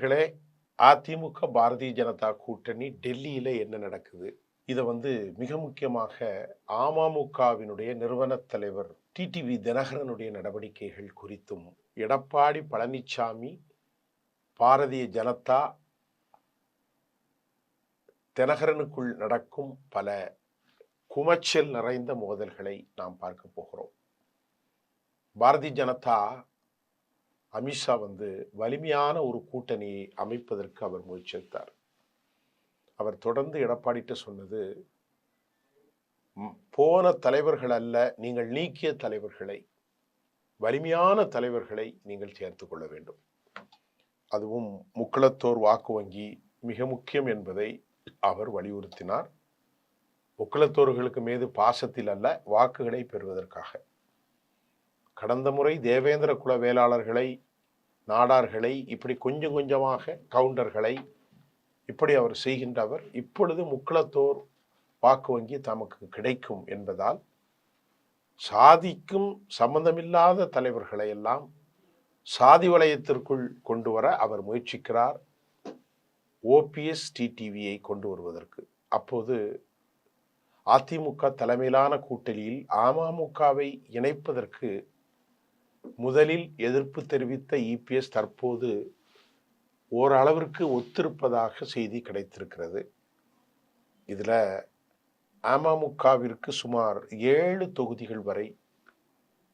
நேயர்களே, அதிமுக பாரதிய ஜனதா கூட்டணி டெல்லியில என்ன நடக்குது? இத மிக முக்கியமாக அமமுகவினுடைய நிறுவன தலைவர் டிடிவி தினகரனுடைய நடவடிக்கைகள் குறித்தும், எடப்பாடி பழனிசாமி பாரதிய ஜனதா தினகரனுக்குள் நடக்கும் பல குமச்சல் நிறைந்த மோதல்களை நாம் பார்க்க போகிறோம். பாரதிய ஜனதா அமித்ஷா வலிமையான ஒரு கூட்டணியை அமைப்பதற்கு அவர் முயற்சித்தார். அவர் தொடர்ந்து எடப்பாடிட்ட சொன்னது, போன தலைவர்கள் அல்ல, நீங்கள் நீக்கிய தலைவர்களை, வலிமையான தலைவர்களை நீங்கள் சேர்த்து கொள்ள வேண்டும். அதுவும் முக்குளத்தோர் வாக்கு வங்கி மிக முக்கியம் என்பதை அவர் வலியுறுத்தினார். முக்குளத்தோர்களுக்கு மீது பாசத்தில் அல்ல, வாக்குகளை பெறுவதற்காக. கடந்த முறை தேவேந்திர குல வேளாளர்களை, நாடார்களை, இப்படி கொஞ்சம் கொஞ்சமாக கவுண்டர்களை இப்படி அவர் செய்கின்றவர். இப்பொழுது முக்குளத்தோர் வாக்கு வங்கி தமக்கு கிடைக்கும் என்பதால் சாதிக்கும் சம்பந்தமில்லாத தலைவர்களை எல்லாம் சாதி வலயத்திற்குள் கொண்டு வர அவர் முயற்சிக்கிறார், ஓபிஎஸ் டிடிவியை கொண்டு வருவதற்கு. அப்போது அதிமுக தலைமையிலான கூட்டணியில் அமமுகவை இணைப்பதற்கு முதலில் எதிர்ப்பு தெரிவித்த இபிஎஸ் தற்போது ஓரளவிற்கு ஒத்திருப்பதாக செய்தி கிடைத்திருக்கிறது. இதுல அமமுகவிற்கு சுமார் 7 தொகுதிகள் வரை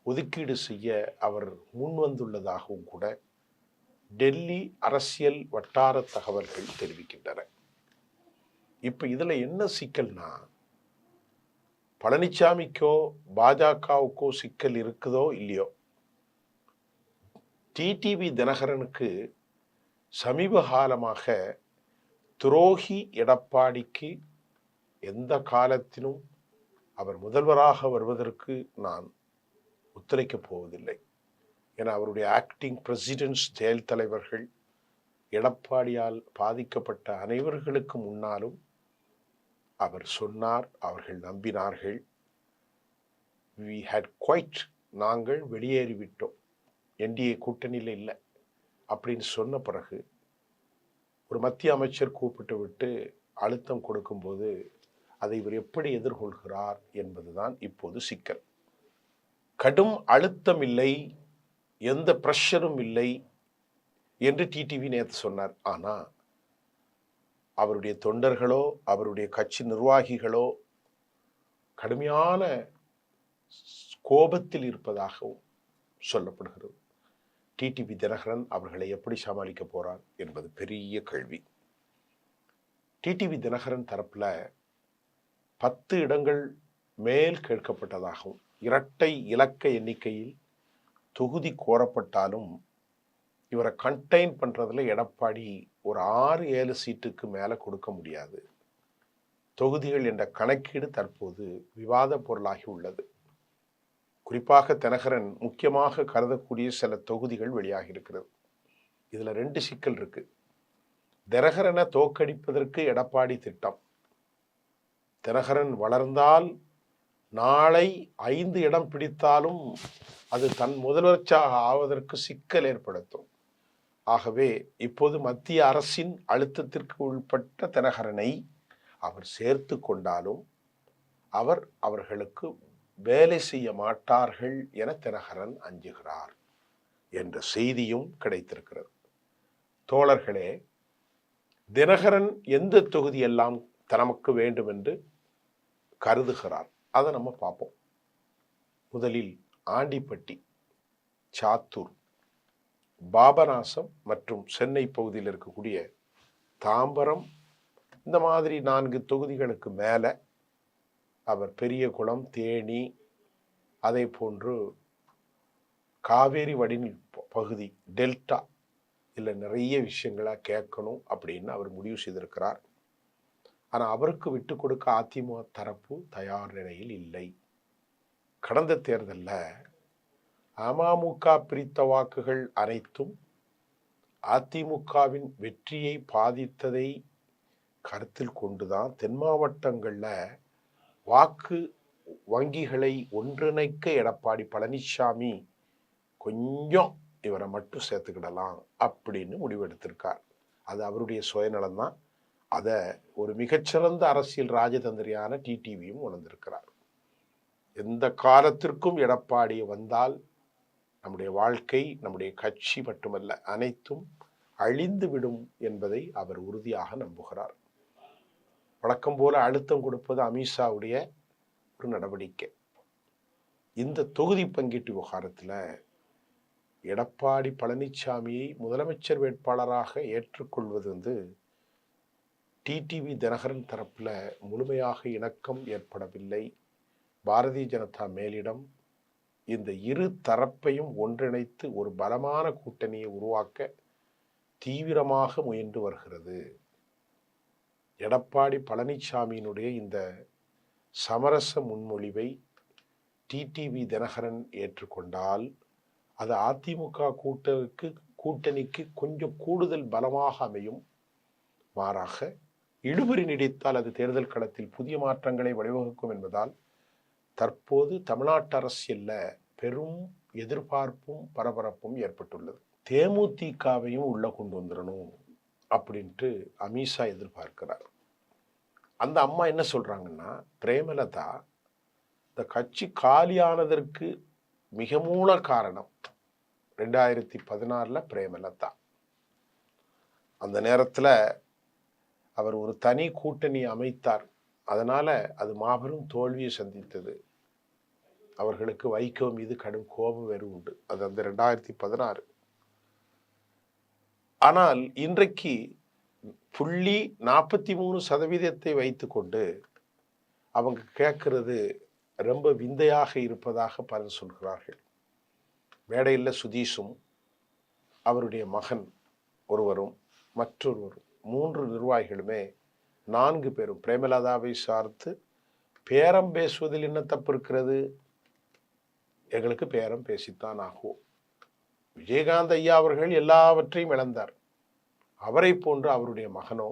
ஒதுக்கீடு செய்ய அவர் முன்வந்துள்ளதாகவும் கூட டெல்லி அரசியல் வட்டார தகவல்கள் தெரிவிக்கின்றன. இப்ப இதுல என்ன சிக்கல்னா, பழனிசாமிக்கோ பாஜகவுக்கோ சிக்கல் இருக்குதோ இல்லையோ, டிடிவி தினகரனுக்கு சமீப காலமாக துரோகி எடப்பாடிக்கு எந்த காலத்திலும் அவர் முதல்வராக வருவதற்கு நான் ஒத்துழைக்கப் போவதில்லை என அவருடைய ஆக்டிங் பிரசிடென்ட்ஸ் செயல் தலைவர்கள் எடப்பாடியால் பாதிக்கப்பட்ட அனைவர்களுக்கு முன்னாலும் அவர் சொன்னார். அவர்கள் நம்பினார்கள். we had quite, நாங்கள் வெளியேறிவிட்டோம், என்டிஏ கூட்டணியில் இல்லை அப்படின்னு சொன்ன பிறகு ஒரு மத்திய அமைச்சர் கூப்பிட்டு விட்டு அழுத்தம் கொடுக்கும்போது அதை இவர் எப்படி எதிர்கொள்கிறார் என்பதுதான் இப்போது சிக்கல். கடும் அழுத்தம் இல்லை, எந்த பிரஷரும் இல்லை என்று டிடிவி நேற்று சொன்னார். ஆனா அவருடைய தொண்டர்களோ அவருடைய கட்சி நிர்வாகிகளோ கடுமையான கோபத்தில் இருப்பதாகவும் சொல்லப்படுகிறது. டிடிவி தினகரன் அவர்களை எப்படி சமாளிக்க போறார் என்பது பெரிய கேள்வி. டிடிவி தினகரன் தரப்புல 10 இடங்கள் மேல் கேட்கப்பட்டதாகவும், இரட்டை இலக்க எண்ணிக்கையில் தொகுதி கோரப்பட்டாலும் இவரை கண்டெயின் பண்றதுல எடப்பாடி ஒரு 6-7 சீட்டுக்கு மேல கொடுக்க முடியாது. தொகுதிகள் என்ற கணக்கீடு தற்போது விவாத பொருளாகி உள்ளது. குறிப்பாக தினகரன் முக்கியமாக கருதக்கூடிய சில தொகுதிகள் வெளியாகி இருக்கிறது. இதுல 2 சிக்கல் இருக்கு. தினகரனை தோற்கடிப்பதற்கு எடப்பாடி திட்டம். தினகரன் வளர்ந்தால் நாளை 5 இடம் பிடித்தாலும் அது தன் முதலமைச்சராக ஆவதற்கு சிக்கல் ஏற்படுத்தும். ஆகவே இப்போது மத்திய அரசின் அழுத்தத்திற்கு உட்பட்ட தினகரனை அவர் சேர்த்து கொண்டாலும் அவர்களுக்கு வேலை செய்ய மாட்டார்கள் என தினகரன் அஞ்சுகிறார் என்ற செய்தியும் கிடைத்திருக்கிறது. தோழர்களே, தினகரன் எந்த தொகுதியெல்லாம் தனக்கு வேண்டும் என்று கருதுகிறார், அதை நம்ம பார்ப்போம். முதலில் ஆண்டிப்பட்டி, சாத்தூர், பாபநாசம் மற்றும் சென்னை பகுதியில் இருக்கக்கூடிய தாம்பரம், இந்த மாதிரி 4 தொகுதிகளுக்கு மேல அவர் பெரியகுளம், தேனி, அதே போன்று காவேரி வடிநில் பகுதி, டெல்டா, இல்லை நிறைய விஷயங்களா கேட்கணும் அப்படின்னு அவர் முடிவு செய்திருக்கிறார். ஆனால் அவருக்கு விட்டு கொடுக்க அதிமுக தரப்பு தயார் நிலையில் இல்லை. கடந்த தேர்தலில் அமமுக பிரித்த வாக்குகள் அனைத்தும் அதிமுகவின் வெற்றியை பாதித்ததை கருத்தில் கொண்டுதான் தென் மாவட்டங்களில் வாக்கு வங்கிகளை ஒன்றிணைக்க எடப்பாடி பழனிசாமி கொஞ்சம் இவரை மட்டும் சேர்த்துக்கிடலாம் அப்படின்னு முடிவெடுத்திருக்கார். அது அவருடைய சுயநலம்தான். அதை ஒரு மிகச்சிறந்த அரசியல் ராஜதந்திரியான டிடிவியும் உணர்ந்திருக்கிறார். எந்த காலத்திற்கும் எடப்பாடி வந்தால் நம்முடைய வாழ்க்கை, நம்முடைய கட்சி மட்டுமல்ல, அனைத்தும் அழிந்துவிடும் என்பதை அவர் உறுதியாக நம்புகிறார். வழக்கம் போல அழுத்தம் கொடுப்பது அமித்ஷாவுடைய ஒரு நடவடிக்கை. இந்த தொகுதி பங்கீட்டு விவகாரத்தில் எடப்பாடி பழனிசாமியை முதலமைச்சர் வேட்பாளராக ஏற்றுக்கொள்வது டிடிவி தினகரன் தரப்பில் முழுமையாக இணக்கம் ஏற்படவில்லை. பாரதிய ஜனதா மேலிடம் இந்த இரு தரப்பையும் ஒன்றிணைத்து ஒரு பலமான கூட்டணியை உருவாக்க தீவிரமாக முயன்று வருகிறது. எடப்பாடி பழனிசாமியினுடைய இந்த சமரச முன்மொழிவை டிடிவி தினகரன் ஏற்றுக்கொண்டால் அது அதிமுக கூட்டணிக்கு கொஞ்சம் கூடுதல் பலமாக அமையும். மாறாக இழுபறி நீடித்தால் அது தேர்தல் களத்தில் புதிய மாற்றங்களை வழிவகுக்கும் என்பதால் தற்போது தமிழ்நாட்டு அரசியல்ல பெரும் எதிர்பார்ப்பும் பரபரப்பும் ஏற்பட்டுள்ளது. தேமுதிகவையும் உள்ள கொண்டு வந்துடணும் அப்படின்ட்டு அமித்ஷா எதிர்பார்க்கிறார். அந்த அம்மா என்ன சொல்றாங்கன்னா, பிரேமலதா இந்த கட்சி காலியானதற்கு மிக மூல காரணம் 2016 பிரேமலதா. அந்த நேரத்தில் அவர் ஒரு தனி கூட்டணி அமைத்தார். அதனால அது மாபெரும் தோல்வியை சந்தித்தது. அவர்களுக்கு வைகோ மீது கடும் கோபம் வேறு உண்டு. அது அந்த 2016. ஆனால் இன்றைக்கு 43% வைத்துக்கொண்டு அவங்க கேட்கறது ரொம்ப விந்தையாக இருப்பதாக பலர் சொல்கிறார்கள். மேடையில் சுதீஷும் அவருடைய மகன் ஒருவரும் மற்றொருவரும் 3 நிர்வாகிகளுமே 4 பேரும் பிரேமலதாவை சார்ந்து பேரம் பேசுவதில் என்ன தப்பு இருக்கிறது? எங்களுக்கு பேரம் பேசித்தான் ஆகும். விஜயகாந்த் ஐயா அவர்கள் எல்லாவற்றையும் இழந்தார். அவரை போன்று அவருடைய மகனோ,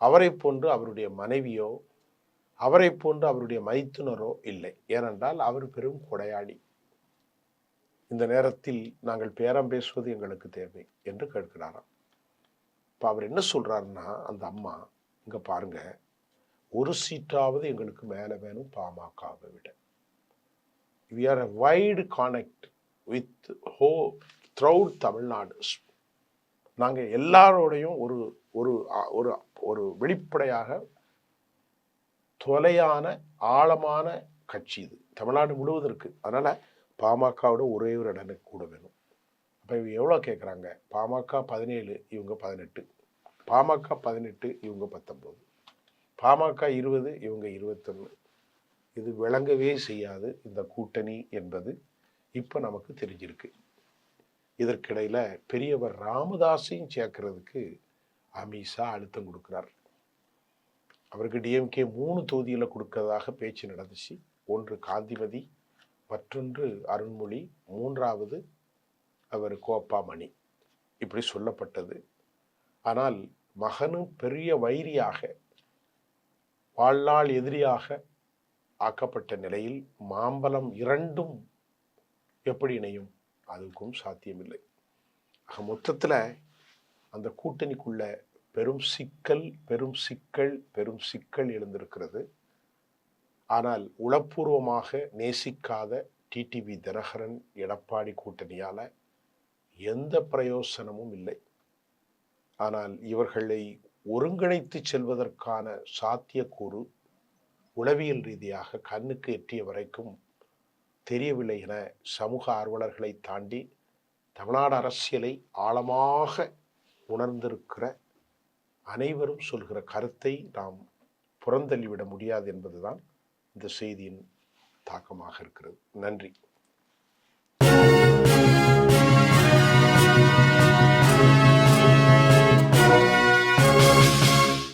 அவரை போன்று அவருடைய மனைவியோ, அவரை போன்று அவருடைய மைத்துனரோ இல்லை. ஏனென்றால் அவர் பெரும் கொடையாளி. இந்த நேரத்தில் நாங்கள் பேரம் பேசுவது எங்களுக்கு தேவை என்று கேட்கிறாராம். இப்போ அவர் என்ன சொல்றாருன்னா, அந்த அம்மா, இங்க பாருங்க, ஒரு சீட்டாவது எங்களுக்கு மேலே வேணும் பாமகவை விட. We are a wide connect with throughout Tamil Nadu. நாங்கள் எல்லாரோடையும் ஒரு ஒரு ஒரு ஒரு வெளிப்படையாக தொலையான ஆழமான கட்சி இது, தமிழ்நாடு முழுவதும் இருக்கு. அதனால பாமகவோட ஒரே ஒரு இடம் கூட வேணும். அப்போ இவங்க எவ்வளோ கேட்குறாங்க? பாமக 17, இவங்க 18, பாமக 18, இவங்க 19, பாமக 20, இவங்க 21. இது விளங்கவே செய்யாது இந்த கூட்டணி என்பது இப்போ நமக்கு தெரிஞ்சிருக்கு. இதற்கிடையில் பெரியவர் ராமதாஸையும் சேர்க்கறதுக்கு அமித்ஷா அழுத்தம் கொடுக்கிறார். அவருக்கு டிஎம்கே 3 தொகுதியில் கொடுக்கறதாக பேச்சு நடந்துச்சு. ஒன்று காந்திமதி, மற்றொன்று அருண்மொழி, 3வது அவர் கோப்பாமணி, இப்படி சொல்லப்பட்டது. ஆனால் மகனும் பெரிய வைரியாக, வாழ்நாள் எதிரியாக ஆக்கப்பட்ட நிலையில் மாம்பழம் 2ம் எப்படி இணையும்? அதுக்கும் சாத்தியமில்லை. ஆக மொத்தத்தில் அந்த கூட்டணிக்குள்ள பெரும் சிக்கல் பெரும் சிக்கல் பெரும் சிக்கல் எழுந்திருக்கிறது. ஆனால் உளப்பூர்வமாக நேசிக்காத டிடிவி தினகரன் எடப்பாடி கூட்டணியால எந்த பிரயோசனமும் இல்லை. ஆனால் இவர்களை ஒருங்கிணைத்து செல்வதற்கான சாத்தியக்கூறு உளவியல் ரீதியாக கண்ணுக்கு எட்டிய வரைக்கும் தெரியவில்லை என சமூக ஆர்வலர்களை தாண்டி தமிழ்நாடு அரசியலை ஆழமாக உணர்ந்திருக்கிற அனைவரும் சொல்கிற கருத்தை நாம் புறந்தள்ளிவிட முடியாது என்பதுதான் இந்த செய்தியின் தாக்கமாக இருக்கிறது. நன்றி.